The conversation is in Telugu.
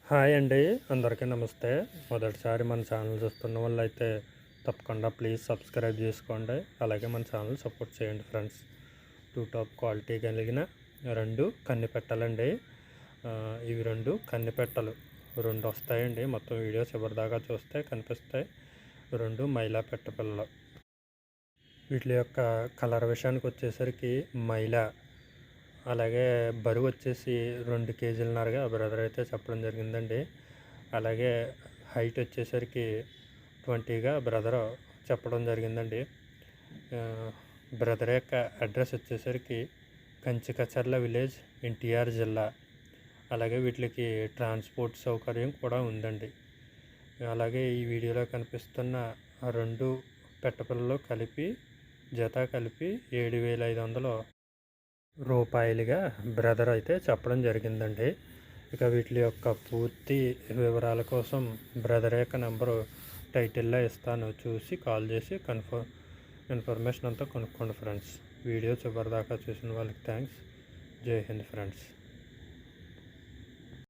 హాయ్ అండి. అందరికీ నమస్తే. మొదటిసారి మన ఛానల్ చూస్తున్న వాళ్ళైతే తప్పకుండా ప్లీజ్ సబ్స్క్రైబ్ చేసుకోండి. అలాగే మన ఛానల్ సపోర్ట్ చేయండి ఫ్రెండ్స్. టాప్ క్వాలిటీ కలిగిన 2 కన్ని పెట్టలండి. ఇవి 2 కన్ని పెట్టలు 2 వస్తాయండి. మొత్తం వీడియో చివరిదాకా చూస్తే కనిపిస్తాయి. 2 మైలా పెట్ట పిల్లలు. వీటి యొక్క కలర్ విషయానికి వచ్చేసరికి మైలా, అలాగే బరువు వచ్చేసి 2 కేజీలన్నరగా బ్రదర్ అయితే చెప్పడం జరిగిందండి. అలాగే హైట్ వచ్చేసరికి 20గా బ్రదర్ చెప్పడం జరిగిందండి. బ్రదర్ యొక్క అడ్రస్ వచ్చేసరికి కంచికచర్ల విలేజ్, ఎన్టీఆర్ జిల్లా. అలాగే వీటికి ట్రాన్స్పోర్ట్ సౌకర్యం కూడా ఉందండి. అలాగే ఈ వీడియోలో కనిపిస్తున్న 2 పెట్టపిల్లలు కలిపి జత కలిపి 7,500 రూపాయలుగా బ్రదర్ అయితే చెప్పడం జరిగిందండి. ఇక వీటి యొక్క పూర్తి వివరాల కోసం బ్రదర్ యొక్క నెంబరు టైటిల్లో ఇస్తాను, చూసి కాల్ చేసి ఇన్ఫర్మేషన్ అంతా కొనుక్కోండి ఫ్రెండ్స్. వీడియో చివరిదాకా చూసిన వాళ్ళకి థ్యాంక్స్. జై హింద్ ఫ్రెండ్స్.